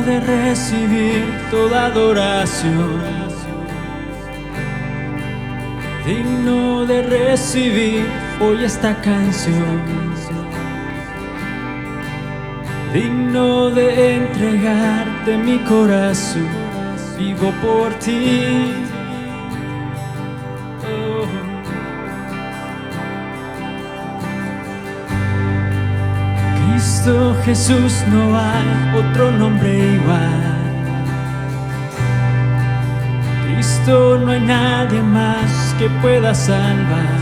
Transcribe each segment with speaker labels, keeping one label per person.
Speaker 1: de recibir toda adoración, digno de recibir hoy esta canción, digno de entregarte mi corazón, vivo por ti. Oh. Cristo Jesús, no hay otro nombre igual. Cristo, no hay nadie más que pueda salvar,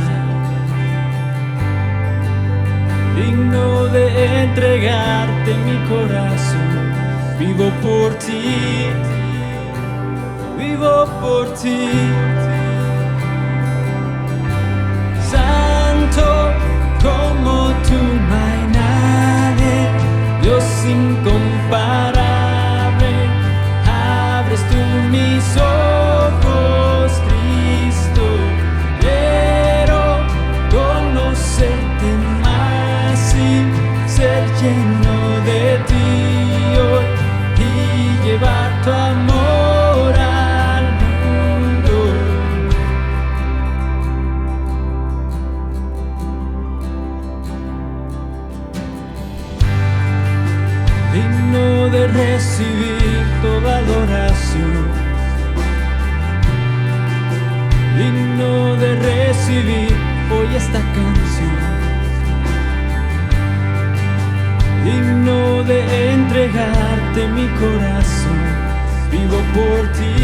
Speaker 1: digno de entregarte mi corazón, vivo por ti, vivo por ti. Santo como tú no hay nadie, Dios incomparable, abres tú mis ojos, Cristo, quiero conocerte más y ser lleno de ti hoy y llevar tu amor al mundo. Digno de recibir toda adoración, digno de recibir hoy esta canción, digno de entregarte mi corazón, vivo por ti.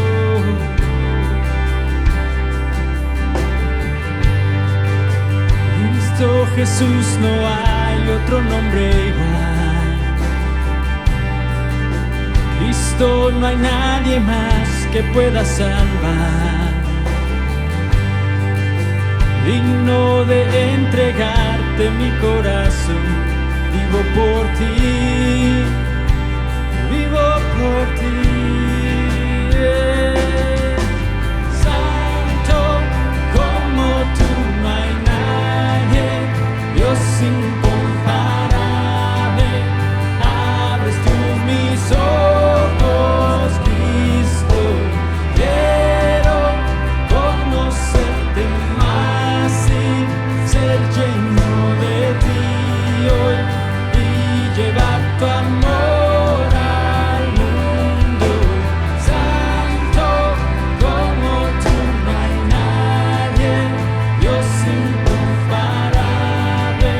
Speaker 1: Oh. Cristo Jesús, no hay otro nombre igual. Cristo, no hay nadie más que pueda salvar, digno de entregarte mi corazón, vivo por ti, vivo por ti. Santo como tú no hay nadie, Dios incomparable, abres tú mis ojos, Cristo, quiero conocerte más y ser lleno de ti hoy y llevar tu amor al mundo. Santo como tú no hay nadie, Dios incomparable,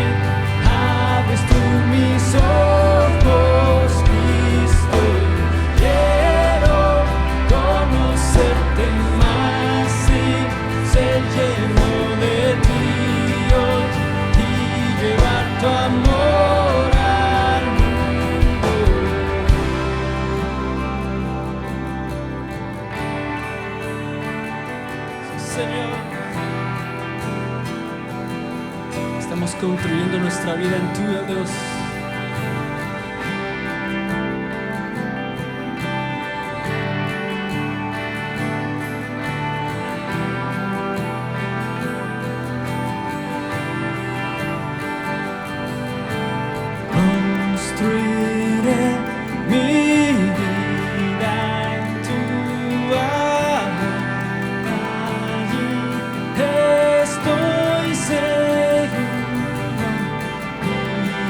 Speaker 1: abres tú mis ojos, Cristo, quiero conocerte más y ser lleno de ti hoy y llevar tu amor al mundo. Sí, Señor, estamos construyendo nuestra vida en ti, oh Dios. Construiré mi vida en tu amor, allí estoy seguro, mi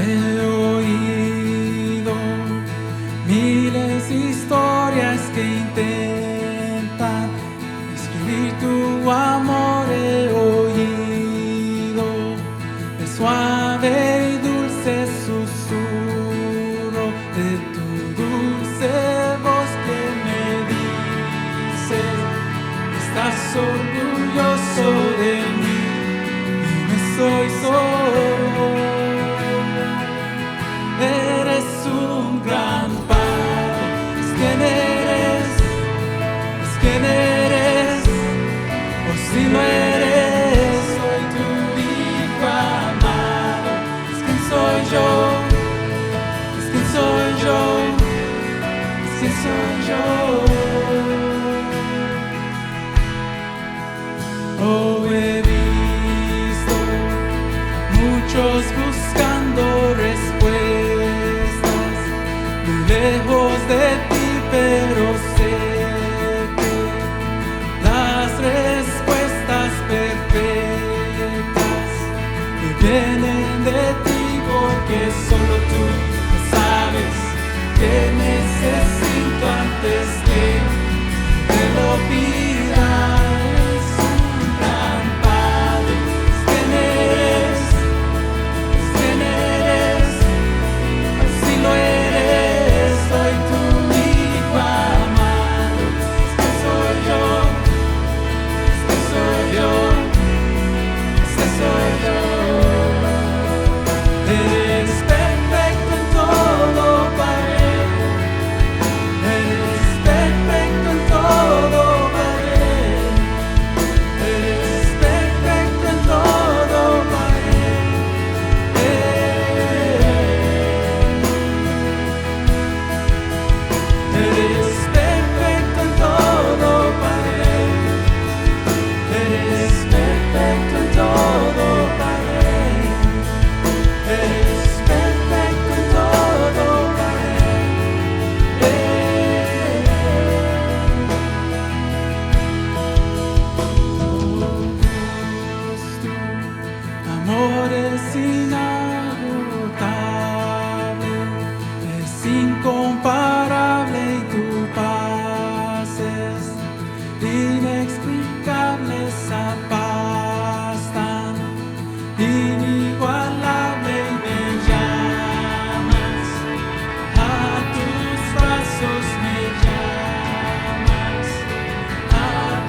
Speaker 1: He oído miles de historias que intentan escribir tu amor. He oído el suave y dulce susurro de tu dulce voz que me dice: estás orgulloso de mí y no estoy solo. Eres un gran Padre, es quien eres, o si no eres, soy tu hijo amado. Es quien soy yo, es quien soy yo, es quien soy yo. Oh, he visto muchos buscando respuestas muy lejos de ti, pero sé que las respuestas perfectas que vienen de ti, porque solo tú sabes que necesito antes que te lo pida. Eres un gran Padre, es quien eres, si lo eres, soy tu hijo amado. Es que soy yo, es que soy yo, es que soy yo. Eres perfecto en todo, Padre. Eres perfecto en todo, Padre. Eres perfecto en todo, Padre. Eres perfecto en todo, Padre. Eres perfecto en todo, Padre. Eres perfecto en todo, Padre. Tu amor es inagotable, es incomparable, y tu paz es inexplicable. Esa paz tan inigualable, y me llamas a tus brazos, me llamas a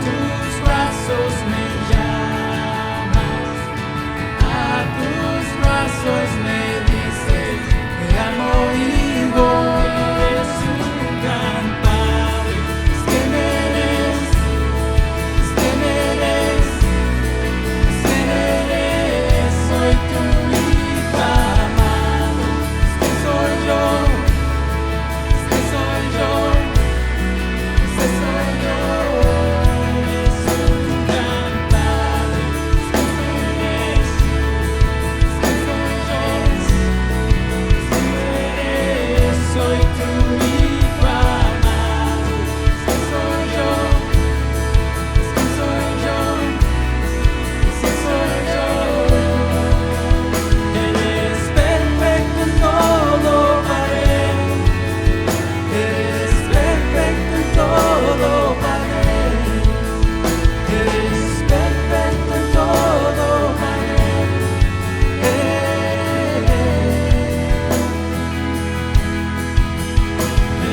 Speaker 1: tus brazos, me llamas a tus brazos, me dices: te amo, hijo. Eres un gran Padre, es quien eres, es quien eres, es quien eres, soy tu hijo amado. Es que soy yo, es que soy yo, es que soy yo. Eres un gran Padre, es que eres, es que soy yo, es que eres, soy tu hijo amado. Es que soy yo, es que soy yo, es que soy yo. Eres perfecto en todo, Padre. Eres perfecto en todo, Padre. Eres perfecto en todo, Padre.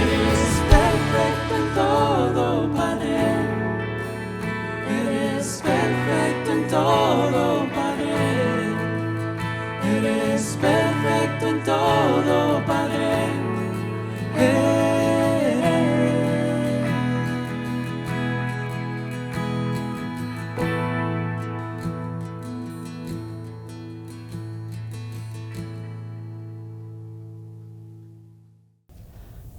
Speaker 1: Eres perfecto en todo, Padre. Eres perfecto en todo, Padre. Eres perfecto en todo, Padre.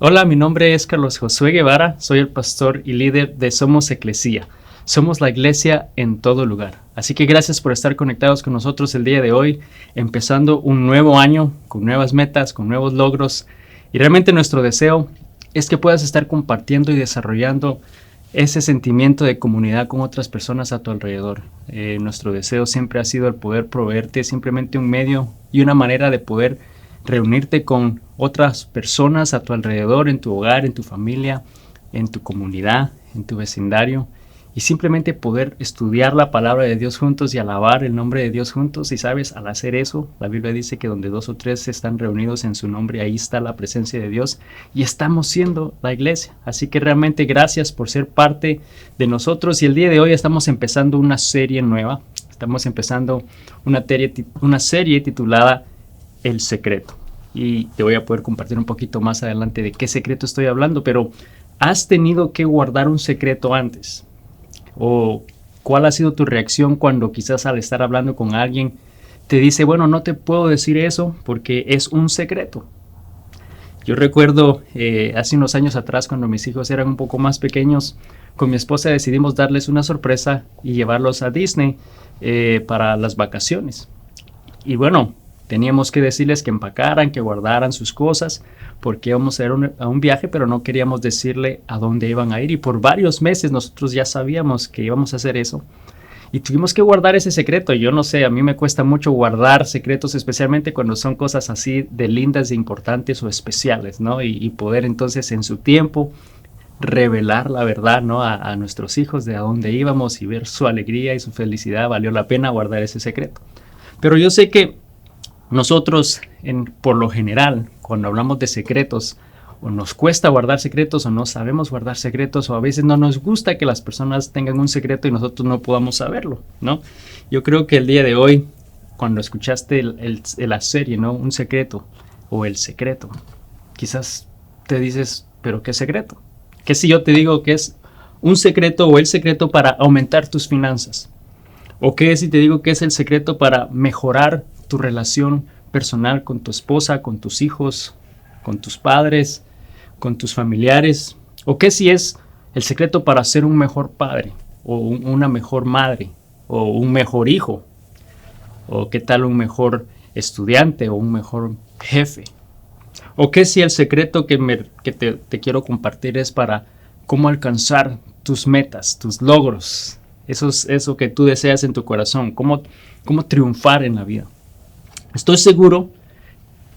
Speaker 2: Hola, mi nombre es Carlos Josué Guevara, soy el pastor y líder de Somos Eclesía. Somos la iglesia en todo lugar. Así que gracias por estar conectados con nosotros el día de hoy, empezando un nuevo año con nuevas metas, con nuevos logros. Y realmente nuestro deseo es que puedas estar compartiendo y desarrollando ese sentimiento de comunidad con otras personas a tu alrededor. Nuestro deseo siempre ha sido el poder proveerte simplemente un medio y una manera de poder reunirte con otras personas a tu alrededor, en tu hogar, en tu familia, en tu comunidad, en tu vecindario, y simplemente poder estudiar la palabra de Dios juntos y alabar el nombre de Dios juntos. Y sabes, al hacer eso, la Biblia dice que donde 2 o 3 están reunidos en su nombre, ahí está la presencia de Dios y estamos siendo la iglesia. Así que realmente gracias por ser parte de nosotros, y el día de hoy estamos empezando una serie nueva. Estamos empezando una serie titulada El Secreto, y te voy a poder compartir un poquito más adelante de qué secreto estoy hablando. Pero ¿has tenido que guardar un secreto antes? ¿O cuál ha sido tu reacción cuando quizás al estar hablando con alguien te dice, bueno, no te puedo decir eso porque es un secreto? Yo recuerdo hace unos años atrás, cuando mis hijos eran un poco más pequeños, con mi esposa decidimos darles una sorpresa y llevarlos a Disney para las vacaciones. Y bueno, teníamos que decirles que empacaran, que guardaran sus cosas, porque íbamos a ir a un viaje, pero no queríamos decirle a dónde iban a ir. Y por varios meses nosotros ya sabíamos que íbamos a hacer eso. Y tuvimos que guardar ese secreto. Yo no sé, a mí me cuesta mucho guardar secretos, especialmente cuando son cosas así de lindas, de importantes o especiales, ¿no? Y poder entonces en su tiempo revelar la verdad, ¿no? A nuestros hijos de a dónde íbamos y ver su alegría y su felicidad. Valió la pena guardar ese secreto. Pero yo sé que nosotros, por lo general, cuando hablamos de secretos, o nos cuesta guardar secretos, o no sabemos guardar secretos, o a veces no nos gusta que las personas tengan un secreto y nosotros no podamos saberlo, ¿no? Yo creo que el día de hoy, cuando escuchaste la serie, ¿no? Un secreto, o El Secreto, quizás te dices, ¿pero qué secreto? ¿Qué si yo te digo que es un secreto o el secreto para aumentar tus finanzas? ¿O qué si te digo que es el secreto para mejorar tu relación personal con tu esposa, con tus hijos, con tus padres, con tus familiares? ¿O qué si es el secreto para ser un mejor padre, o una mejor madre, o un mejor hijo? ¿O qué tal un mejor estudiante o un mejor jefe? ¿O qué si el secreto que te quiero compartir es para cómo alcanzar tus metas, tus logros, eso que tú deseas en tu corazón, cómo triunfar en la vida? Estoy seguro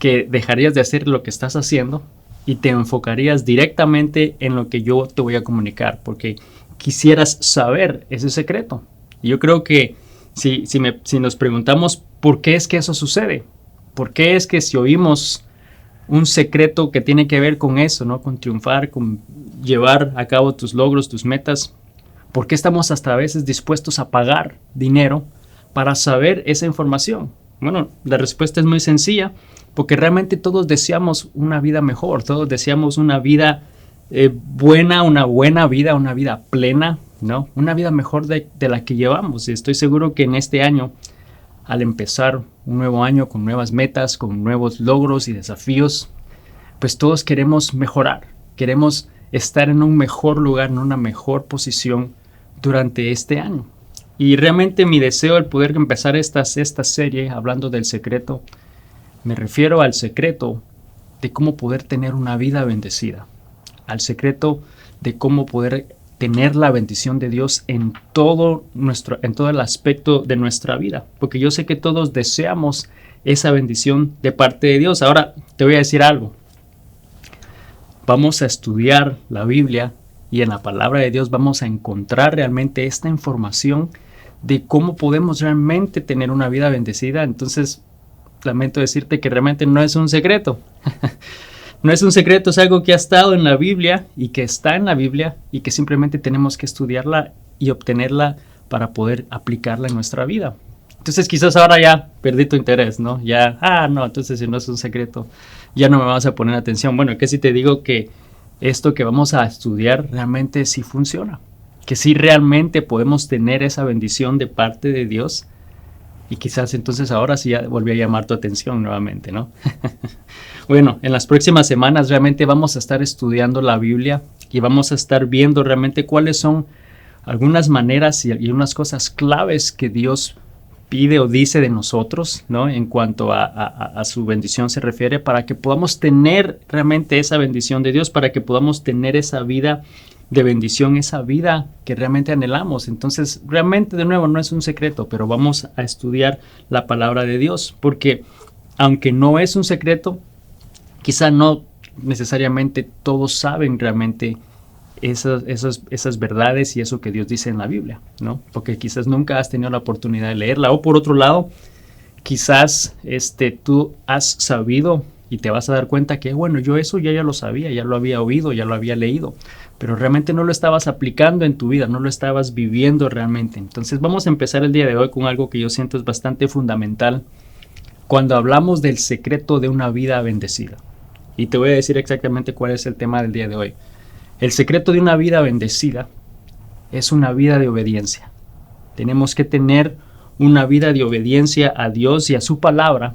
Speaker 2: que dejarías de hacer lo que estás haciendo y te enfocarías directamente en lo que yo te voy a comunicar, porque quisieras saber ese secreto. Y yo creo que si nos preguntamos por qué es que eso sucede, por qué es que si oímos un secreto que tiene que ver con eso, ¿no? Con triunfar, con llevar a cabo tus logros, tus metas, ¿por qué estamos hasta a veces dispuestos a pagar dinero para saber esa información? Bueno, la respuesta es muy sencilla, porque realmente todos deseamos una vida mejor, todos deseamos una vida buena, una buena vida, una vida plena, ¿no? Una vida mejor de la que llevamos. Y estoy seguro que en este año, al empezar un nuevo año con nuevas metas, con nuevos logros y desafíos, pues todos queremos mejorar, queremos estar en un mejor lugar, en una mejor posición durante este año. Y realmente mi deseo el poder empezar esta serie hablando del secreto, me refiero al secreto de cómo poder tener una vida bendecida, al secreto de cómo poder tener la bendición de Dios en todo el aspecto de nuestra vida, porque yo sé que todos deseamos esa bendición de parte de Dios. Ahora te voy a decir algo. Vamos a estudiar la Biblia y en la palabra de Dios vamos a encontrar realmente esta información de cómo podemos realmente tener una vida bendecida. Entonces, lamento decirte que realmente no es un secreto. No es un secreto, es algo que ha estado en la Biblia y que está en la Biblia y que simplemente tenemos que estudiarla y obtenerla para poder aplicarla en nuestra vida. Entonces quizás ahora ya perdí tu interés, ¿no? No, entonces si no es un secreto, ya no me vas a poner atención. Bueno, ¿qué si te digo que esto que vamos a estudiar realmente sí funciona? Que sí realmente podemos tener esa bendición de parte de Dios. Y quizás entonces ahora sí ya volví a llamar tu atención nuevamente, ¿no? Bueno, en las próximas semanas realmente vamos a estar estudiando la Biblia y vamos a estar viendo realmente cuáles son algunas maneras y unas cosas claves que Dios pide o dice de nosotros, ¿no? En cuanto a su bendición se refiere, para que podamos tener realmente esa bendición de Dios, para que podamos tener esa vida de bendición, esa vida que realmente anhelamos. Entonces, realmente, de nuevo, no es un secreto, pero vamos a estudiar la palabra de Dios, porque aunque no es un secreto, quizá no necesariamente todos saben realmente esas verdades y eso que Dios dice en la Biblia, ¿no? Porque quizás nunca has tenido la oportunidad de leerla. O por otro lado, quizás tú has sabido y te vas a dar cuenta que, bueno, yo eso ya lo sabía, ya lo había oído, ya lo había leído, pero realmente no lo estabas aplicando en tu vida, no lo estabas viviendo realmente. Entonces vamos a empezar el día de hoy con algo que yo siento es bastante fundamental cuando hablamos del secreto de una vida bendecida. Y te voy a decir exactamente cuál es el tema del día de hoy. El secreto de una vida bendecida es una vida de obediencia. Tenemos que tener una vida de obediencia a Dios y a su palabra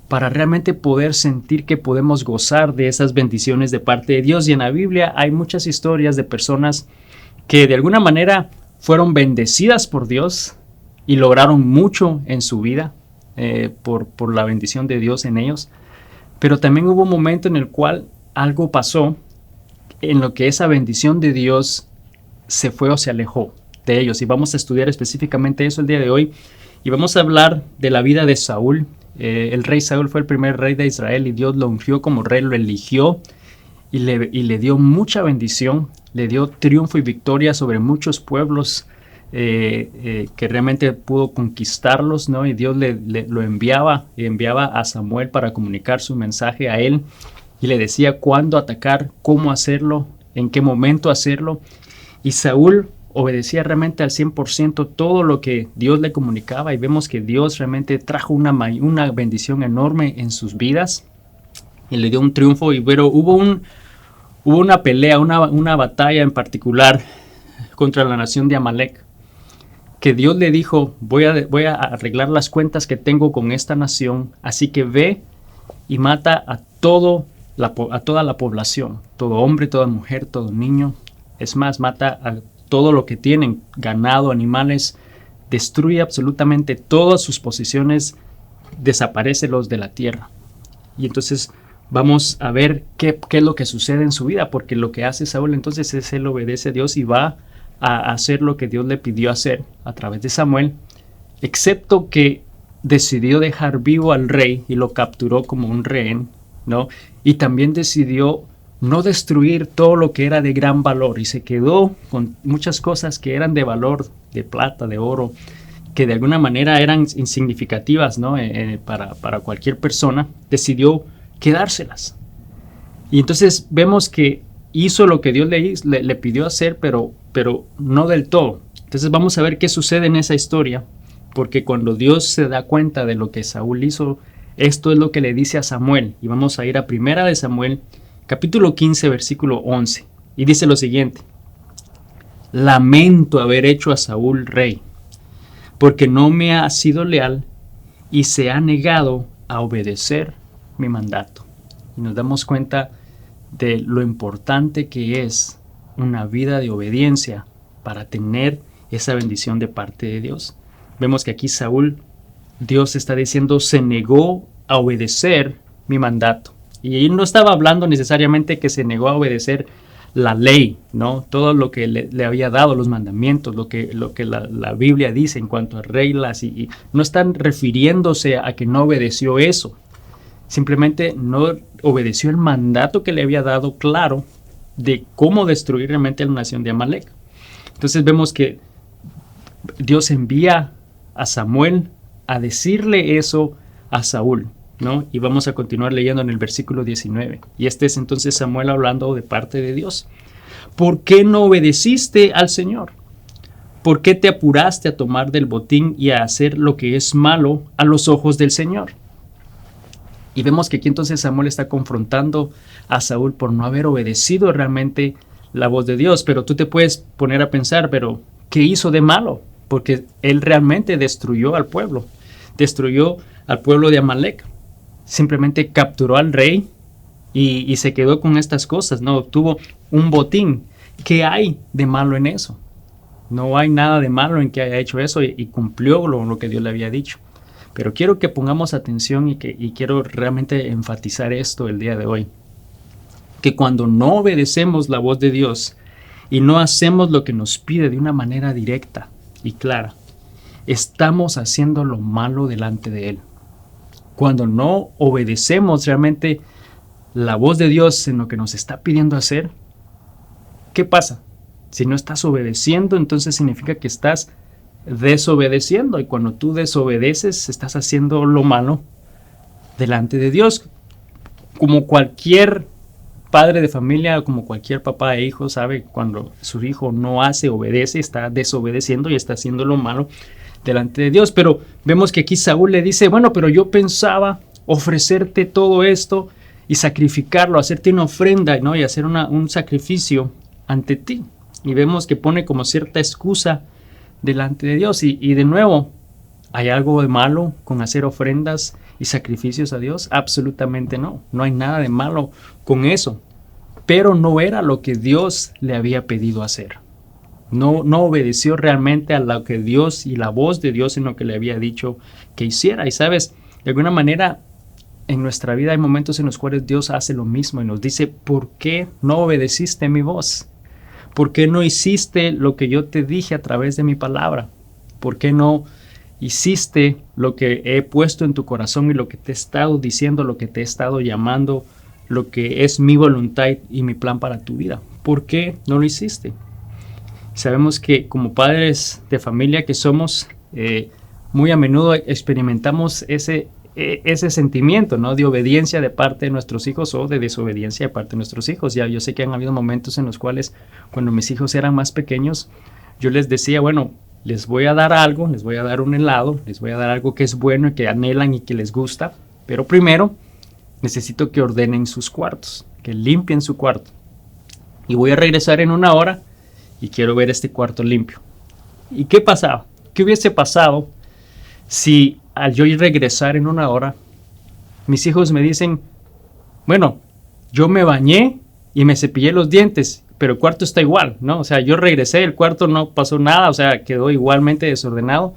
Speaker 2: para realmente poder sentir que podemos gozar de esas bendiciones de parte de Dios. Y en la Biblia hay muchas historias de personas que de alguna manera fueron bendecidas por Dios y lograron mucho en su vida por la bendición de Dios en ellos. Pero también hubo un momento en el cual algo pasó en lo que esa bendición de Dios se fue o se alejó de ellos. Y vamos a estudiar específicamente eso el día de hoy. Y vamos a hablar de la vida de Saúl. El rey Saúl fue el primer rey de Israel y Dios lo ungió como rey, lo eligió y le dio mucha bendición. Le dio triunfo y victoria sobre muchos pueblos que realmente pudo conquistarlos, ¿no? Y Dios lo enviaba a Samuel para comunicar su mensaje a él y le decía cuándo atacar, cómo hacerlo, en qué momento hacerlo. Y Saúl obedecía realmente al 100% todo lo que Dios le comunicaba y vemos que Dios realmente trajo una bendición enorme en sus vidas y le dio un triunfo. Pero hubo una pelea, una batalla en particular contra la nación de Amalek, que Dios le dijo, voy a arreglar las cuentas que tengo con esta nación, así que ve y mata a toda la población, todo hombre, toda mujer, todo niño. Es más, mata a todo lo que tienen, ganado, animales, destruye absolutamente todas sus posesiones, desaparécelos de la tierra. Y entonces vamos a ver qué es lo que sucede en su vida, porque lo que hace Saúl entonces es él obedece a Dios y va a hacer lo que Dios le pidió hacer a través de Samuel, excepto que decidió dejar vivo al rey y lo capturó como un rehén, ¿no? Y también decidió no destruir todo lo que era de gran valor y se quedó con muchas cosas que eran de valor, de plata, de oro, que de alguna manera eran insignificativas, ¿no? Para cualquier persona, decidió quedárselas. Y entonces vemos que hizo lo que Dios le pidió hacer, pero no del todo. Entonces vamos a ver qué sucede en esa historia, porque cuando Dios se da cuenta de lo que Saúl hizo, esto es lo que le dice a Samuel. Y vamos a ir a Primera de Samuel, capítulo 15, versículo 11. Y dice lo siguiente: lamento haber hecho a Saúl rey, porque no me ha sido leal y se ha negado a obedecer mi mandato. Y nos damos cuenta de lo importante que es una vida de obediencia para tener esa bendición de parte de Dios. Vemos que aquí Saúl, Dios está diciendo, se negó a obedecer mi mandato. Y él no estaba hablando necesariamente que se negó a obedecer la ley, ¿no? Todo lo que le había dado, los mandamientos, lo que la Biblia dice en cuanto a reglas, y no están refiriéndose a que no obedeció eso. Simplemente no obedeció el mandato que le había dado claro de cómo destruir realmente a la nación de Amalek. Entonces vemos que Dios envía a Samuel a decirle eso a Saúl, ¿no? Y vamos a continuar leyendo en el versículo 19. Y este es entonces Samuel hablando de parte de Dios. ¿Por qué no obedeciste al Señor? ¿Por qué te apuraste a tomar del botín y a hacer lo que es malo a los ojos del Señor? Y vemos que aquí entonces Samuel está confrontando a Saúl por no haber obedecido realmente la voz de Dios. Pero tú te puedes poner a pensar, pero ¿qué hizo de malo? Porque él realmente destruyó al pueblo de Amalek. Simplemente capturó al rey y se quedó con estas cosas, ¿no? Obtuvo un botín. ¿Qué hay de malo en eso? No hay nada de malo en que haya hecho eso y cumplió lo que Dios le había dicho. Pero quiero que pongamos atención y quiero realmente enfatizar esto el día de hoy. Que cuando no obedecemos la voz de Dios y no hacemos lo que nos pide de una manera directa y clara, estamos haciendo lo malo delante de Él. cuando no obedecemos realmente la voz de Dios en lo que nos está pidiendo hacer, ¿qué pasa? Si no estás obedeciendo, entonces significa que estás desobedeciendo. Y cuando tú desobedeces, estás haciendo lo malo delante de Dios. Como cualquier padre de familia, como cualquier papá e hijo, sabe cuando su hijo no hace, obedece, está desobedeciendo y está haciendo lo malo delante de Dios. Pero vemos que aquí Saúl le dice, bueno, pero yo pensaba ofrecerte todo esto y sacrificarlo, hacerte una ofrenda, ¿no? Y hacer un sacrificio ante ti. Y vemos que pone como cierta excusa delante de Dios. Y de nuevo, ¿hay algo de malo con hacer ofrendas y sacrificios a Dios? Absolutamente no. No hay nada de malo con eso. Pero no era lo que Dios le había pedido hacer. No obedeció realmente a lo que Dios y la voz de Dios en lo que le había dicho que hiciera. Y sabes, de alguna manera en nuestra vida hay momentos en los cuales Dios hace lo mismo y nos dice, ¿por qué no obedeciste mi voz? ¿Por qué no hiciste lo que yo te dije a través de mi palabra? ¿Por qué no hiciste lo que he puesto en tu corazón y lo que te he estado diciendo, lo que te he estado llamando, lo que es mi voluntad y mi plan para tu vida? ¿Por qué no lo hiciste? Sabemos que como padres de familia que somos, muy a menudo experimentamos ese sentimiento, ¿no? De obediencia de parte de nuestros hijos o de desobediencia de parte de nuestros hijos. Ya yo sé que han habido momentos en los cuales cuando mis hijos eran más pequeños, yo les decía, bueno, les voy a dar algo, les voy a dar un helado, les voy a dar algo que es bueno y que anhelan y que les gusta, pero primero necesito que ordenen sus cuartos, que limpien su cuarto. Y voy a regresar en 1 hora y quiero ver este cuarto limpio. ¿Y qué pasaba? ¿Qué hubiese pasado si al yo regresar en 1 hora, mis hijos me dicen, bueno, yo me bañé y me cepillé los dientes, pero el cuarto está igual, ¿no? O sea, yo regresé, el cuarto no pasó nada, o sea, quedó igualmente desordenado,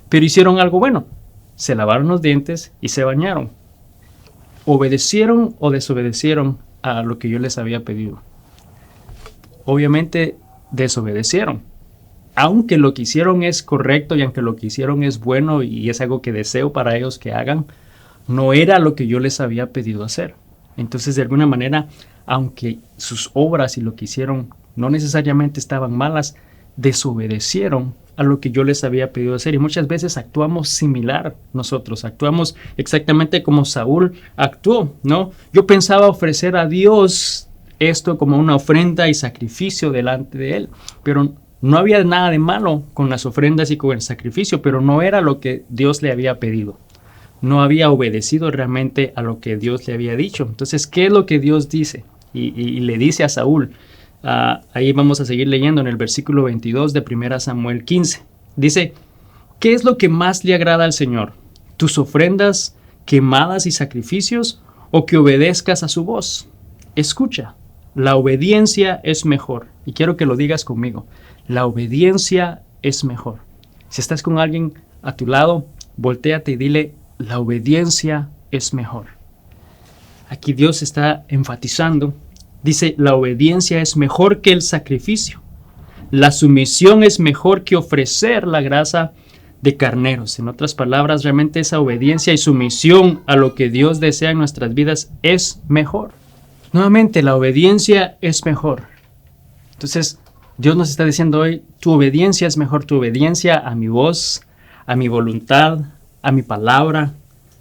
Speaker 2: pero hicieron algo bueno. Se lavaron los dientes y se bañaron. ¿Obedecieron o desobedecieron a lo que yo les había pedido? Obviamente desobedecieron. Aunque lo que hicieron es correcto y aunque lo que hicieron es bueno y es algo que deseo para ellos que hagan, no era lo que yo les había pedido hacer. Entonces, de alguna manera, aunque sus obras y lo que hicieron no necesariamente estaban malas, desobedecieron a lo que yo les había pedido hacer. Y muchas veces actuamos similar nosotros, actuamos exactamente como Saúl actuó, ¿no? Yo pensaba ofrecer a Dios esto como una ofrenda y sacrificio delante de Él, pero no había nada de malo con las ofrendas y con el sacrificio, pero no era lo que Dios le había pedido. No había obedecido realmente a lo que Dios le había dicho. Entonces, ¿qué es lo que Dios dice? Y le dice a Saúl. Ahí vamos a seguir leyendo en el versículo 22 de 1 Samuel 15. Dice, ¿qué es lo que más le agrada al Señor? ¿Tus ofrendas quemadas y sacrificios o que obedezcas a su voz? Escucha, la obediencia es mejor. Y quiero que lo digas conmigo. La obediencia es mejor. Si estás con alguien a tu lado, voltéate y dile, la obediencia es mejor. Aquí Dios está enfatizando, dice, la obediencia es mejor que el sacrificio. La sumisión es mejor que ofrecer la grasa de carneros. En otras palabras, realmente esa obediencia y sumisión a lo que Dios desea en nuestras vidas es mejor. Nuevamente, la obediencia es mejor. Entonces, Dios nos está diciendo hoy, tu obediencia es mejor, tu obediencia a mi voz, a mi voluntad, a mi palabra,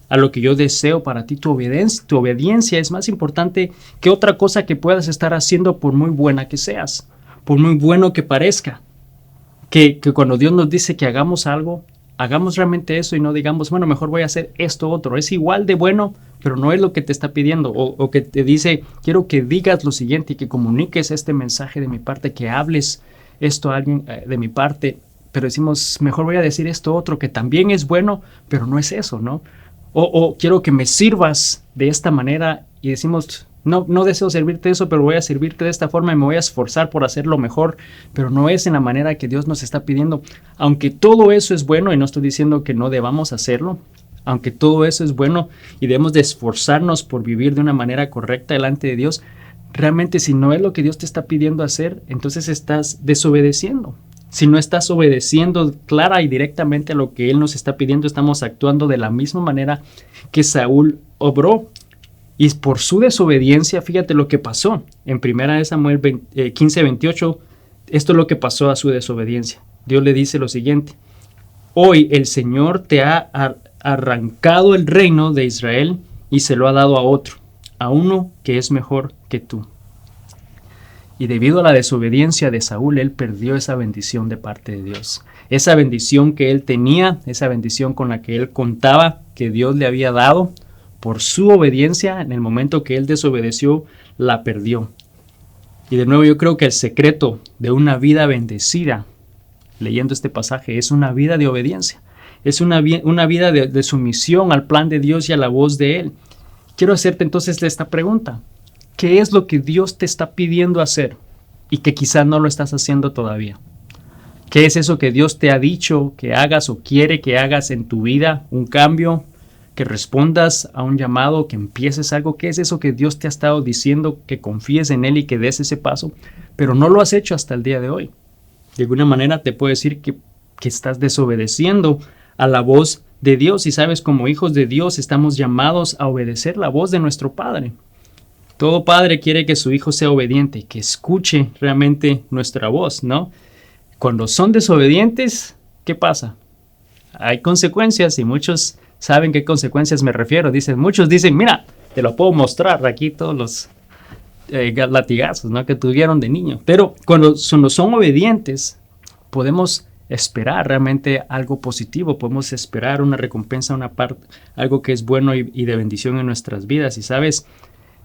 Speaker 2: a lo que yo deseo para ti. Tu obediencia es más importante que otra cosa que puedas estar haciendo por muy buena que seas, por muy bueno que parezca. Que cuando Dios nos dice que hagamos algo, hagamos realmente eso y no digamos, bueno, mejor voy a hacer esto otro. Es igual de bueno, pero no es lo que te está pidiendo. O que te dice, quiero que digas lo siguiente y que comuniques este mensaje de mi parte, que hables esto a alguien de mi parte. Pero decimos, mejor voy a decir esto otro que también es bueno, pero no es eso, ¿no? O quiero que me sirvas de esta manera y decimos, no deseo servirte eso, pero voy a servirte de esta forma y me voy a esforzar por hacerlo mejor, pero no es en la manera que Dios nos está pidiendo. Aunque todo eso es bueno, y no estoy diciendo que no debamos hacerlo, aunque todo eso es bueno y debemos de esforzarnos por vivir de una manera correcta delante de Dios, realmente si no es lo que Dios te está pidiendo hacer, entonces estás desobedeciendo. Si no estás obedeciendo clara y directamente a lo que Él nos está pidiendo, estamos actuando de la misma manera que Saúl obró. Y por su desobediencia, fíjate lo que pasó. En 1 Samuel 15:28, esto es lo que pasó a su desobediencia. Dios le dice lo siguiente: hoy el Señor te ha arrancado el reino de Israel y se lo ha dado a otro, a uno que es mejor que tú. Y debido a la desobediencia de Saúl, él perdió esa bendición de parte de Dios. Esa bendición que él tenía, esa bendición con la que él contaba, que Dios le había dado, por su obediencia, en el momento que él desobedeció, la perdió. Y de nuevo yo creo que el secreto de una vida bendecida, leyendo este pasaje, es una vida de obediencia. Es una vida de sumisión al plan de Dios y a la voz de Él. Quiero hacerte entonces esta pregunta. ¿Qué es lo que Dios te está pidiendo hacer y que quizás no lo estás haciendo todavía? ¿Qué es eso que Dios te ha dicho que hagas o quiere que hagas en tu vida? ¿Un cambio? ¿Que respondas a un llamado? ¿Que empieces algo? ¿Qué es eso que Dios te ha estado diciendo? Que confíes en Él y que des ese paso, pero no lo has hecho hasta el día de hoy. De alguna manera te puedo decir que estás desobedeciendo a la voz de Dios. Y sabes, como hijos de Dios estamos llamados a obedecer la voz de nuestro Padre. Todo padre quiere que su hijo sea obediente, que escuche realmente nuestra voz, ¿no? Cuando son desobedientes, ¿qué pasa? Hay consecuencias y muchos saben qué consecuencias me refiero. Muchos dicen, mira, te lo puedo mostrar aquí todos los latigazos, ¿no?, que tuvieron de niño. Pero cuando son obedientes, podemos esperar realmente algo positivo, podemos esperar una recompensa, algo que es bueno y de bendición en nuestras vidas. Y sabes,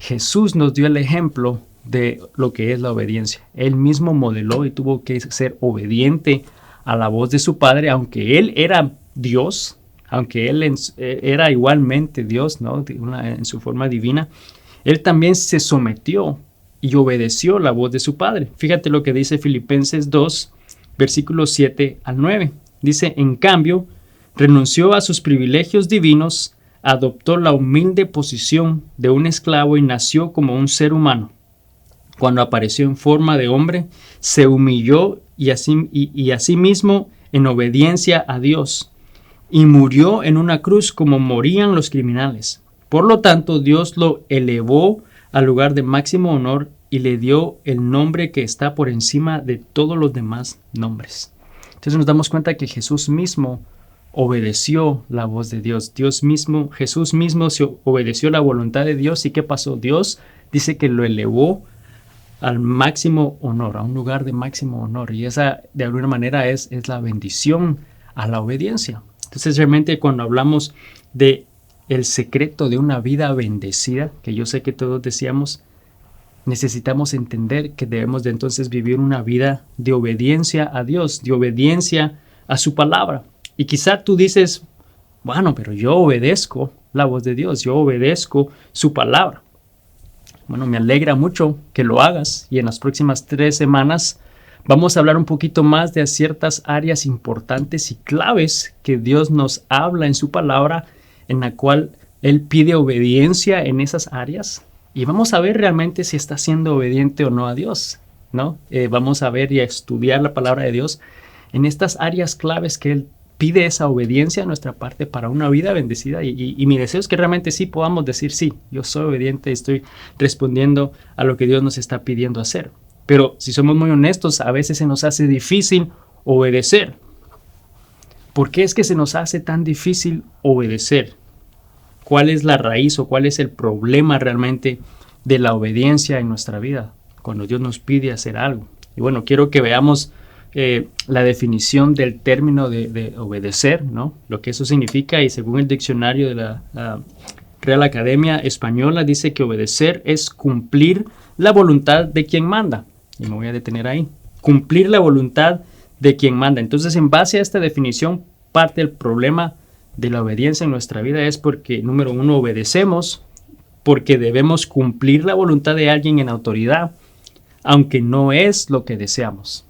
Speaker 2: Jesús nos dio el ejemplo de lo que es la obediencia. Él mismo modeló y tuvo que ser obediente a la voz de su Padre, aunque Él era Dios, aunque Él era igualmente Dios, ¿no?, en su forma divina. Él también se sometió y obedeció la voz de su Padre. Fíjate lo que dice Filipenses 2, versículos 7 al 9. Dice, en cambio, renunció a sus privilegios divinos, adoptó la humilde posición de un esclavo y nació como un ser humano. Cuando apareció en forma de hombre, se humilló y asimismo en obediencia a Dios, y murió en una cruz como morían los criminales. Por lo tanto, Dios lo elevó al lugar de máximo honor y le dio el nombre que está por encima de todos los demás nombres. Entonces nos damos cuenta que Jesús mismo obedeció la voz de Dios. Jesús mismo se obedeció la voluntad de Dios. ¿Y qué pasó? Dios dice que lo elevó al máximo honor, a un lugar de máximo honor. Y esa, de alguna manera, es la bendición a la obediencia. Entonces, realmente, cuando hablamos de el secreto de una vida bendecida, que yo sé que todos decíamos, necesitamos entender que debemos de entonces vivir una vida de obediencia a Dios, de obediencia a su palabra. Y quizá tú dices, bueno, pero yo obedezco la voz de Dios, yo obedezco su palabra. Bueno, me alegra mucho que lo hagas, y en las próximas 3 semanas vamos a hablar un poquito más de ciertas áreas importantes y claves que Dios nos habla en su palabra, en la cual Él pide obediencia en esas áreas. Y vamos a ver realmente si está siendo obediente o no a Dios, ¿no? Vamos a ver y a estudiar la palabra de Dios en estas áreas claves que Él pide esa obediencia a nuestra parte para una vida bendecida. Y mi deseo es que realmente sí podamos decir, sí, yo soy obediente y estoy respondiendo a lo que Dios nos está pidiendo hacer. Pero si somos muy honestos, a veces se nos hace difícil obedecer. ¿Por qué es que se nos hace tan difícil obedecer? ¿Cuál es la raíz o cuál es el problema realmente de la obediencia en nuestra vida cuando Dios nos pide hacer algo? Y bueno, quiero que veamos la definición del término de obedecer, ¿no? Lo que eso significa, y según el diccionario de la Real Academia Española, dice que obedecer es cumplir la voluntad de quien manda. Y me voy a detener ahí. Cumplir la voluntad de quien manda. Entonces, en base a esta definición, parte del problema de la obediencia en nuestra vida es porque, número 1, obedecemos porque debemos cumplir la voluntad de alguien en autoridad, aunque no es lo que deseamos.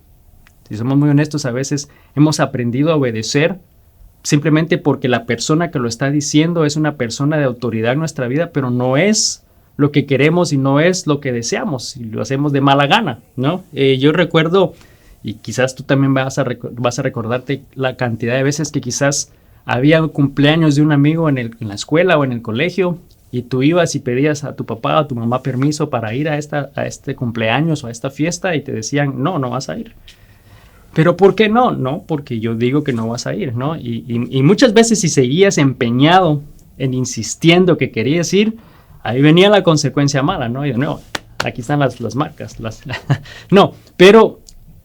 Speaker 2: Si somos muy honestos, a veces hemos aprendido a obedecer simplemente porque la persona que lo está diciendo es una persona de autoridad en nuestra vida, pero no es lo que queremos y no es lo que deseamos, y lo hacemos de mala gana, ¿no? Yo recuerdo Y quizás tú también vas a recordarte la cantidad de veces que quizás había cumpleaños de un amigo en la escuela o en el colegio, y tú ibas y pedías a tu papá o a tu mamá permiso para ir a este cumpleaños o a esta fiesta, y te decían, no vas a ir. ¿Pero por qué no? No, porque yo digo que no vas a ir, ¿no? Y muchas veces si seguías empeñado en insistiendo que querías ir, ahí venía la consecuencia mala, ¿no? Y de nuevo, aquí están las marcas. No, pero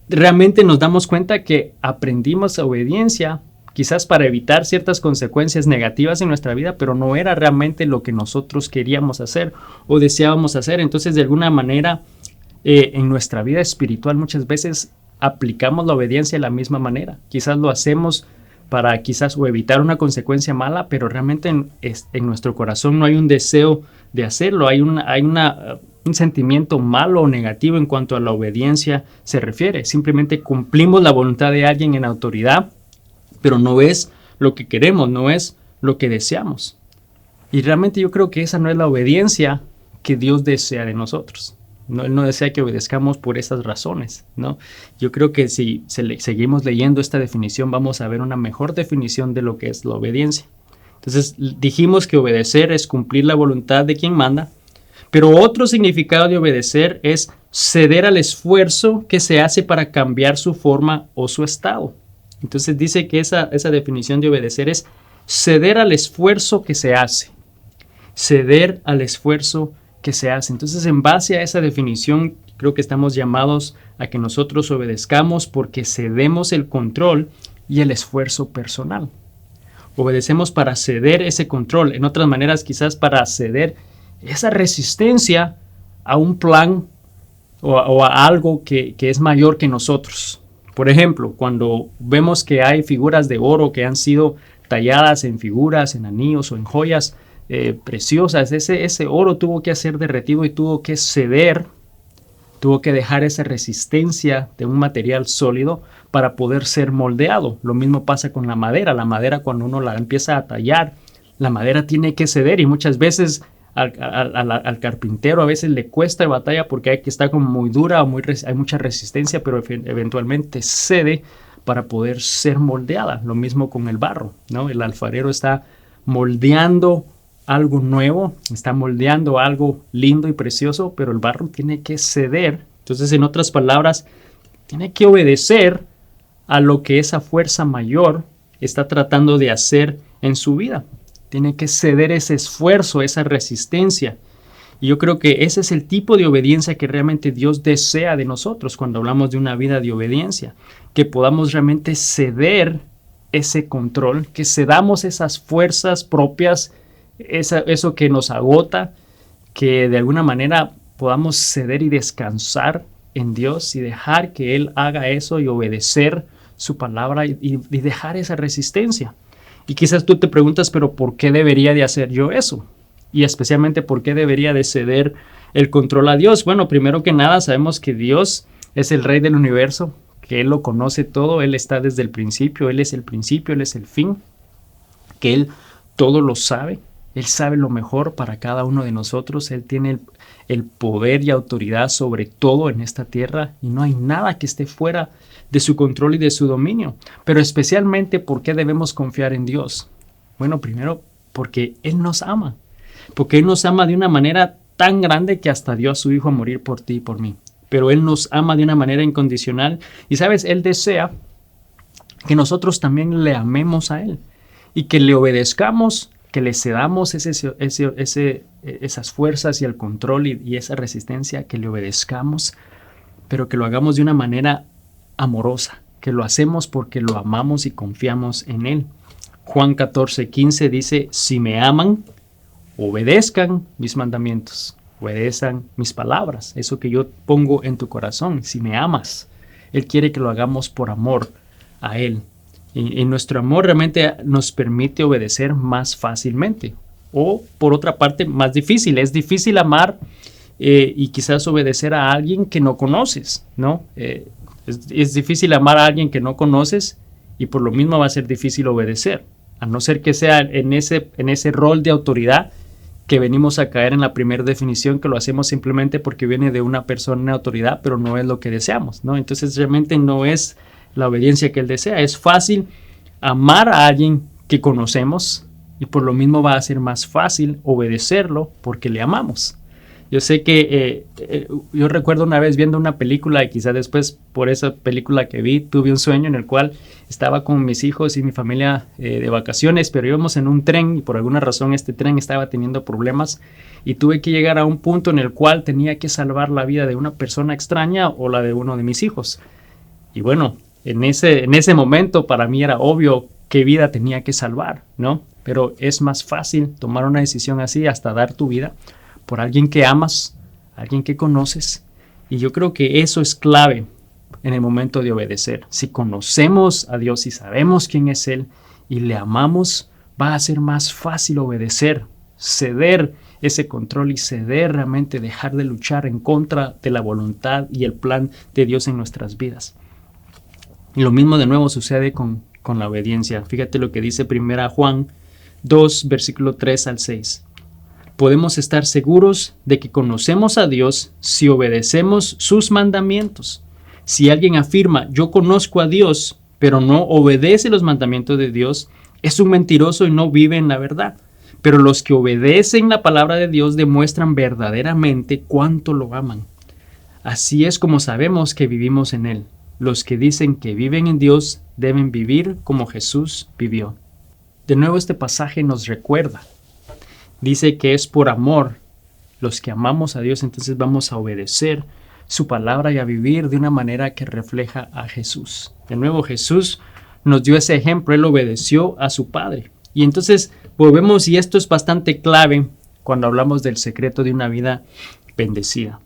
Speaker 2: realmente nos damos cuenta que aprendimos obediencia quizás para evitar ciertas consecuencias negativas en nuestra vida, pero no era realmente lo que nosotros queríamos hacer o deseábamos hacer. Entonces, de alguna manera, en nuestra vida espiritual muchas veces aplicamos la obediencia de la misma manera. Quizás lo hacemos para o evitar una consecuencia mala, pero realmente en nuestro corazón no hay un deseo de hacerlo. Hay un sentimiento malo o negativo en cuanto a la obediencia se refiere. Simplemente cumplimos la voluntad de alguien en autoridad, pero no es lo que queremos, no es lo que deseamos. Y realmente yo creo que esa no es la obediencia que Dios desea de nosotros. No, Él no desea que obedezcamos por esas razones, ¿no? Yo creo que si seguimos leyendo esta definición, vamos a ver una mejor definición de lo que es la obediencia. Entonces, dijimos que obedecer es cumplir la voluntad de quien manda, pero otro significado de obedecer es ceder al esfuerzo que se hace para cambiar su forma o su estado. Entonces dice que esa definición de obedecer es ceder al esfuerzo que se hace. Ceder al esfuerzo que se hace. Entonces, en base a esa definición, creo que estamos llamados a que nosotros obedezcamos porque cedemos el control y el esfuerzo personal. Obedecemos para ceder ese control. En otras maneras, quizás para ceder esa resistencia a un plan o a algo que es mayor que nosotros. Por ejemplo, cuando vemos que hay figuras de oro que han sido talladas en figuras, en anillos o en joyas preciosas, ese oro tuvo que ser derretido y tuvo que ceder, tuvo que dejar esa resistencia de un material sólido para poder ser moldeado. Lo mismo pasa con la madera. La madera, cuando uno la empieza a tallar, la madera tiene que ceder, y muchas veces al carpintero a veces le cuesta batalla porque hay que estar como muy dura o hay mucha resistencia, pero eventualmente cede para poder ser moldeada. Lo mismo con el barro, ¿no? El alfarero está moldeando algo nuevo, está moldeando algo lindo y precioso, pero el barro tiene que ceder. Entonces, en otras palabras, tiene que obedecer a lo que esa fuerza mayor está tratando de hacer en su vida. Tiene que ceder ese esfuerzo, esa resistencia. Y yo creo que ese es el tipo de obediencia que realmente Dios desea de nosotros cuando hablamos de una vida de obediencia. Que podamos realmente ceder ese control, que cedamos esas fuerzas propias, eso que nos agota, que de alguna manera podamos ceder y descansar en Dios y dejar que Él haga eso y obedecer su palabra y dejar esa resistencia. Y quizás tú te preguntas, pero ¿por qué debería de hacer yo eso? Y especialmente, ¿por qué debería de ceder el control a Dios? Bueno, primero que nada, sabemos que Dios es el Rey del universo, que Él lo conoce todo, Él está desde el principio, Él es el principio, Él es el fin, que Él todo lo sabe, Él sabe lo mejor para cada uno de nosotros, Él tiene el poder y autoridad sobre todo en esta tierra, y no hay nada que esté fuera de su control y de su dominio. Pero especialmente, ¿por qué debemos confiar en Dios? Bueno, primero, porque Él nos ama. Porque Él nos ama de una manera tan grande que hasta dio a su Hijo a morir por ti y por mí. Pero Él nos ama de una manera incondicional. Y sabes, Él desea que nosotros también le amemos a Él. Y que le obedezcamos, que le cedamos esas fuerzas y el control y esa resistencia, que le obedezcamos, pero que lo hagamos de una manera amorosa, que lo hacemos porque lo amamos y confiamos en Él. Juan 14:15 dice, si me aman, obedezcan mis mandamientos, obedezcan mis palabras, eso que yo pongo en tu corazón. Si me amas, Él quiere que lo hagamos por amor a Él. Y nuestro amor realmente nos permite obedecer más fácilmente. O, por otra parte, más difícil. Es difícil amar y quizás obedecer a alguien que no conoces, ¿no? Es difícil amar a alguien que no conoces, y por lo mismo va a ser difícil obedecer. A no ser que sea en ese rol de autoridad que venimos a caer en la primera definición, que lo hacemos simplemente porque viene de una persona en autoridad, pero no es lo que deseamos, ¿no? Entonces realmente no es la obediencia que Él desea. Es fácil amar a alguien que conocemos y por lo mismo va a ser más fácil obedecerlo porque le amamos. Yo sé que yo recuerdo una vez viendo una película y quizás después por esa película que vi tuve un sueño en el cual estaba con mis hijos y mi familia de vacaciones, pero íbamos en un tren y por alguna razón este tren estaba teniendo problemas y tuve que llegar a un punto en el cual tenía que salvar la vida de una persona extraña o la de uno de mis hijos. Y bueno, en ese momento para mí era obvio qué vida tenía que salvar, ¿no? Pero es más fácil tomar una decisión así, hasta dar tu vida por alguien que amas, alguien que conoces. Y yo creo que eso es clave en el momento de obedecer. Si conocemos a Dios y sabemos quién es Él y le amamos, va a ser más fácil obedecer, ceder ese control y ceder realmente, dejar de luchar en contra de la voluntad y el plan de Dios en nuestras vidas. Y lo mismo de nuevo sucede con la obediencia. Fíjate lo que dice 1 Juan 2, versículo 3 al 6. Podemos estar seguros de que conocemos a Dios si obedecemos sus mandamientos. Si alguien afirma, yo conozco a Dios, pero no obedece los mandamientos de Dios, es un mentiroso y no vive en la verdad. Pero los que obedecen la palabra de Dios demuestran verdaderamente cuánto lo aman. Así es como sabemos que vivimos en Él. Los que dicen que viven en Dios deben vivir como Jesús vivió. De nuevo este pasaje nos recuerda. Dice que es por amor, los que amamos a Dios, entonces vamos a obedecer su palabra y a vivir de una manera que refleja a Jesús. De nuevo, Jesús nos dio ese ejemplo, Él obedeció a su Padre. Y entonces volvemos, y esto es bastante clave cuando hablamos del secreto de una vida bendecida.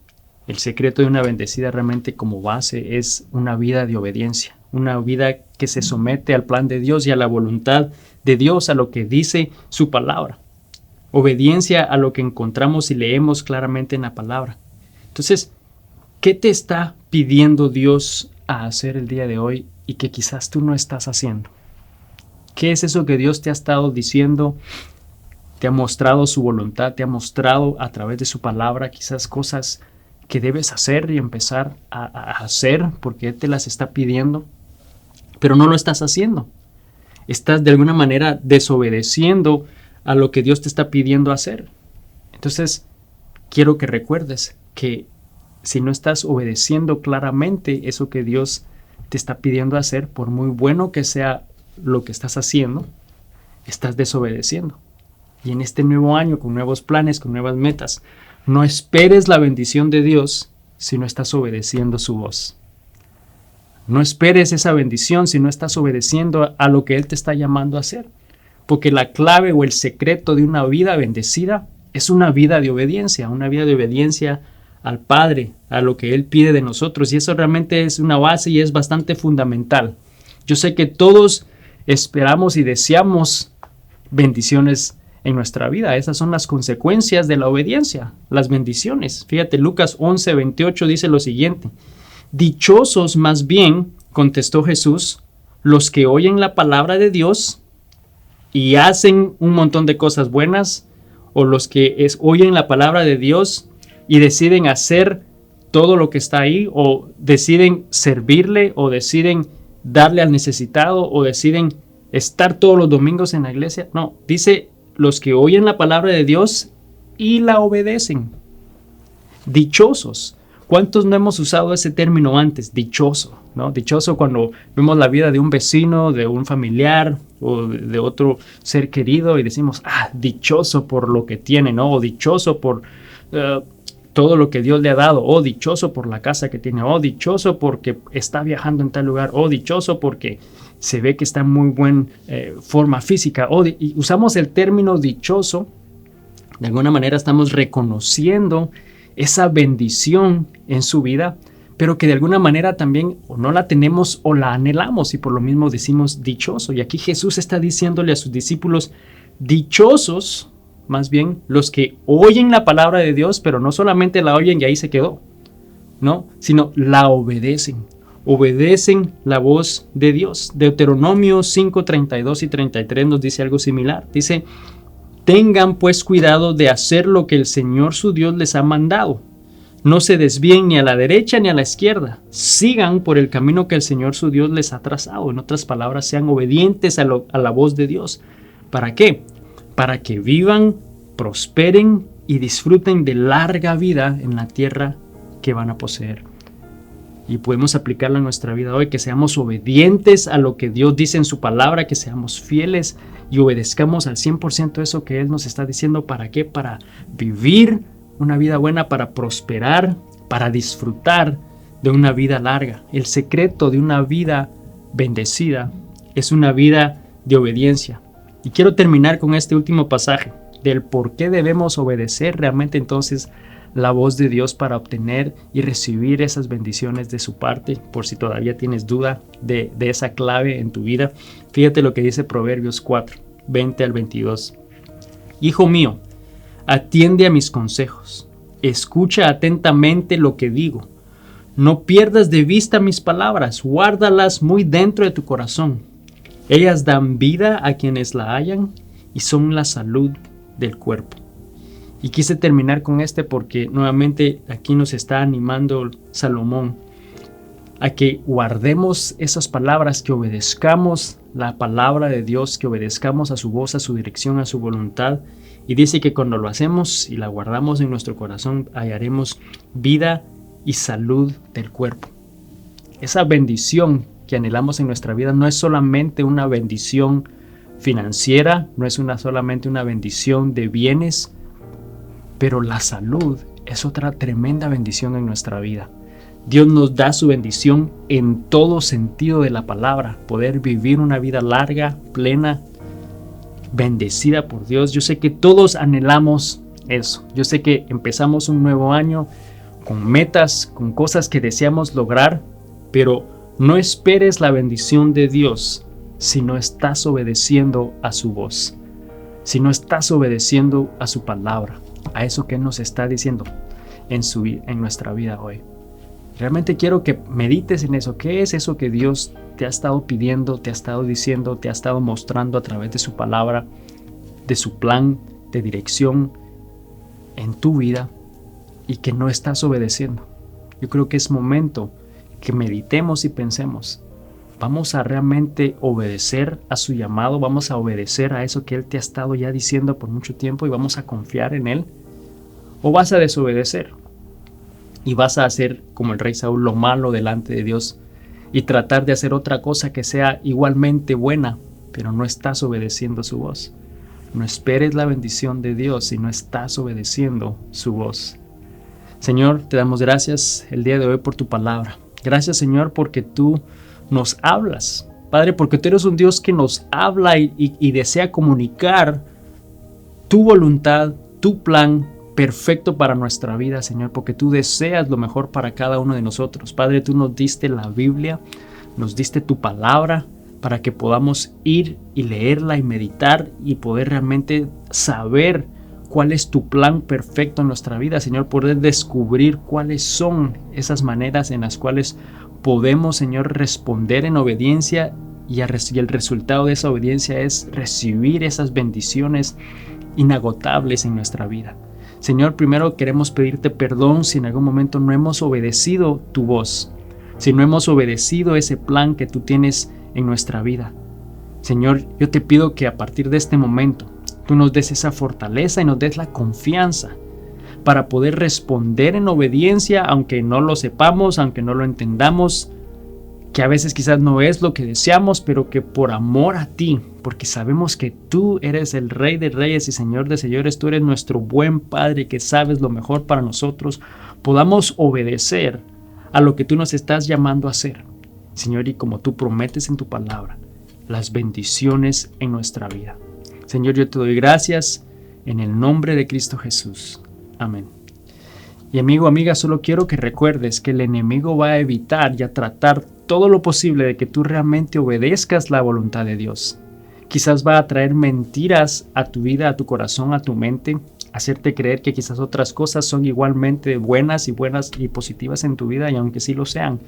Speaker 2: El secreto de una bendecida realmente como base es una vida de obediencia, una vida que se somete al plan de Dios y a la voluntad de Dios, a lo que dice su palabra. Obediencia a lo que encontramos y leemos claramente en la palabra. Entonces, ¿qué te está pidiendo Dios a hacer el día de hoy y que quizás tú no estás haciendo? ¿Qué es eso que Dios te ha estado diciendo? Te ha mostrado su voluntad, te ha mostrado a través de su palabra quizás cosas que debes hacer y empezar a hacer porque Él te las está pidiendo, pero no lo estás haciendo. Estás de alguna manera desobedeciendo a lo que Dios te está pidiendo hacer. Entonces, quiero que recuerdes que si no estás obedeciendo claramente eso que Dios te está pidiendo hacer, por muy bueno que sea lo que estás haciendo, estás desobedeciendo. Y en este nuevo año, con nuevos planes, con nuevas metas, no esperes la bendición de Dios si no estás obedeciendo su voz. No esperes esa bendición si no estás obedeciendo a lo que Él te está llamando a hacer. Porque la clave o el secreto de una vida bendecida es una vida de obediencia al Padre, a lo que Él pide de nosotros. Y eso realmente es una base y es bastante fundamental. Yo sé que todos esperamos y deseamos bendiciones en nuestra vida. Esas son las consecuencias de la obediencia, las bendiciones. Fíjate, Lucas 11:28 dice lo siguiente. Dichosos más bien, contestó Jesús, los que oyen la palabra de Dios y hacen un montón de cosas buenas, o los que oyen la palabra de Dios y deciden hacer todo lo que está ahí, o deciden servirle, o deciden darle al necesitado, o deciden estar todos los domingos en la iglesia. No, dice los que oyen la palabra de Dios y la obedecen. Dichosos. ¿Cuántos no hemos usado ese término antes? Dichoso, ¿no? Dichoso cuando vemos la vida de un vecino, de un familiar o de otro ser querido y decimos, dichoso por lo que tiene, ¿no? O dichoso por todo lo que Dios le ha dado, o dichoso por la casa que tiene, o dichoso porque está viajando en tal lugar, o dichoso porque se ve que está en muy buena forma física. Y usamos el término dichoso, de alguna manera estamos reconociendo esa bendición en su vida, pero que de alguna manera también o no la tenemos o la anhelamos y por lo mismo decimos dichoso. Y aquí Jesús está diciéndole a sus discípulos, dichosos, más bien los que oyen la palabra de Dios, pero no solamente la oyen y ahí se quedó, ¿no? Sino la obedecen. Obedecen la voz de Dios. Deuteronomio 5:32 y 33 nos dice algo similar. Dice, Tengan pues cuidado de hacer lo que el Señor su Dios les ha mandado. No se desvíen ni a la derecha ni a la izquierda. Sigan por el camino que el Señor su Dios les ha trazado. En otras palabras, sean obedientes a la voz de Dios. ¿Para qué? Para que vivan, prosperen y disfruten de larga vida en la tierra que van a poseer. Y podemos aplicarlo en nuestra vida hoy, que seamos obedientes a lo que Dios dice en su palabra, que seamos fieles y obedezcamos al 100% eso que Él nos está diciendo. ¿Para qué? Para vivir una vida buena, para prosperar, para disfrutar de una vida larga. El secreto de una vida bendecida es una vida de obediencia. Y quiero terminar con este último pasaje del por qué debemos obedecer realmente entonces la voz de Dios para obtener y recibir esas bendiciones de su parte. Por si todavía tienes duda de esa clave en tu vida, fíjate lo que dice Proverbios 4, 20 al 22. Hijo mío, atiende a mis consejos, escucha atentamente lo que digo. No pierdas de vista mis palabras, guárdalas muy dentro de tu corazón. Ellas dan vida a quienes la hallan y son la salud del cuerpo. Y quise terminar con porque nuevamente aquí nos está animando Salomón a que guardemos esas palabras, que obedezcamos la palabra de Dios, que obedezcamos a su voz, a su dirección, a su voluntad. Y dice que cuando lo hacemos y la guardamos en nuestro corazón, hallaremos vida y salud del cuerpo. Esa bendición que anhelamos en nuestra vida no es solamente una bendición financiera, no es solamente una bendición de bienes, pero la salud es otra tremenda bendición en nuestra vida. Dios nos da su bendición en todo sentido de la palabra, poder vivir una vida larga, plena, bendecida por Dios. Yo sé que todos anhelamos eso. Yo sé que empezamos un nuevo año con metas, con cosas que deseamos lograr, pero no esperes la bendición de Dios si no estás obedeciendo a su voz, si no estás obedeciendo a su palabra, a eso que Él nos está diciendo en nuestra vida hoy. Realmente quiero que medites en eso. ¿Qué es eso que Dios te ha estado pidiendo, te ha estado diciendo, te ha estado mostrando a través de su palabra, de su plan de dirección en tu vida y que no estás obedeciendo? Yo creo que es momento que meditemos y pensemos. ¿Vamos a realmente obedecer a su llamado? ¿Vamos a obedecer a eso que Él te ha estado ya diciendo por mucho tiempo y vamos a confiar en Él? ¿O vas a desobedecer? Y vas a hacer como el rey Saúl, lo malo delante de Dios y tratar de hacer otra cosa que sea igualmente buena, pero no estás obedeciendo su voz. No esperes la bendición de Dios si no estás obedeciendo su voz. Señor, te damos gracias el día de hoy por tu palabra. Gracias, Señor, porque tú nos hablas. Padre, porque tú eres un Dios que nos habla y desea comunicar tu voluntad, tu plan perfecto para nuestra vida, Señor, porque tú deseas lo mejor para cada uno de nosotros. Padre, tú nos diste la Biblia, nos diste tu palabra para que podamos ir y leerla y meditar y poder realmente saber cuál es tu plan perfecto en nuestra vida, Señor, poder descubrir cuáles son esas maneras en las cuales podemos, Señor, responder en obediencia y el resultado de esa obediencia es recibir esas bendiciones inagotables en nuestra vida. Señor, primero queremos pedirte perdón si en algún momento no hemos obedecido tu voz, si no hemos obedecido ese plan que tú tienes en nuestra vida. Señor, yo te pido que a partir de este momento tú nos des esa fortaleza y nos des la confianza para poder responder en obediencia, aunque no lo sepamos, aunque no lo entendamos, que a veces quizás no es lo que deseamos, pero que por amor a ti, porque sabemos que tú eres el Rey de Reyes y Señor de Señores, tú eres nuestro buen Padre que sabes lo mejor para nosotros, podamos obedecer a lo que tú nos estás llamando a hacer, Señor, y como tú prometes en tu palabra, las bendiciones en nuestra vida. Señor, yo te doy gracias en el nombre de Cristo Jesús. Amén. Y amigo, amiga, solo quiero que recuerdes que el enemigo va a evitar y a tratar todo lo posible de que tú realmente obedezcas la voluntad de Dios. Quizás va a traer mentiras a tu vida, a tu corazón, a tu mente, hacerte creer que quizás otras cosas son igualmente buenas y positivas en tu vida, y aunque sí lo sean,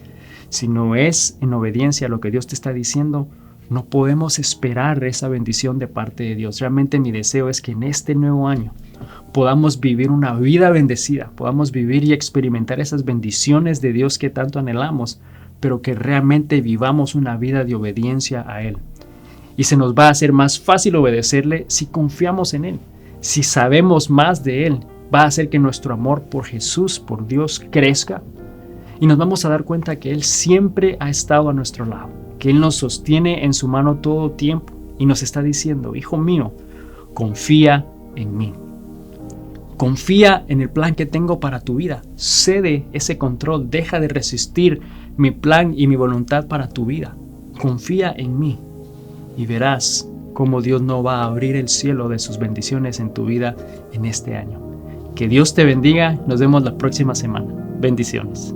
Speaker 2: si no es en obediencia a lo que Dios te está diciendo, No podemos esperar esa bendición de parte de Dios. Realmente mi deseo es que en este nuevo año podamos vivir una vida bendecida, podamos vivir y experimentar esas bendiciones de Dios que tanto anhelamos, pero que realmente vivamos una vida de obediencia a Él. Y se nos va a hacer más fácil obedecerle si confiamos en Él. Si sabemos más de Él, va a hacer que nuestro amor por Jesús, por Dios, crezca. Y nos vamos a dar cuenta que Él siempre ha estado a nuestro lado, que Él nos sostiene en su mano todo tiempo y nos está diciendo: hijo mío, confía en mí. Confía en el plan que tengo para tu vida. Cede ese control. Deja de resistir mi plan y mi voluntad para tu vida. Confía en mí y verás cómo Dios no va a abrir el cielo de sus bendiciones en tu vida en este año. Que Dios te bendiga. Nos vemos la próxima semana. Bendiciones.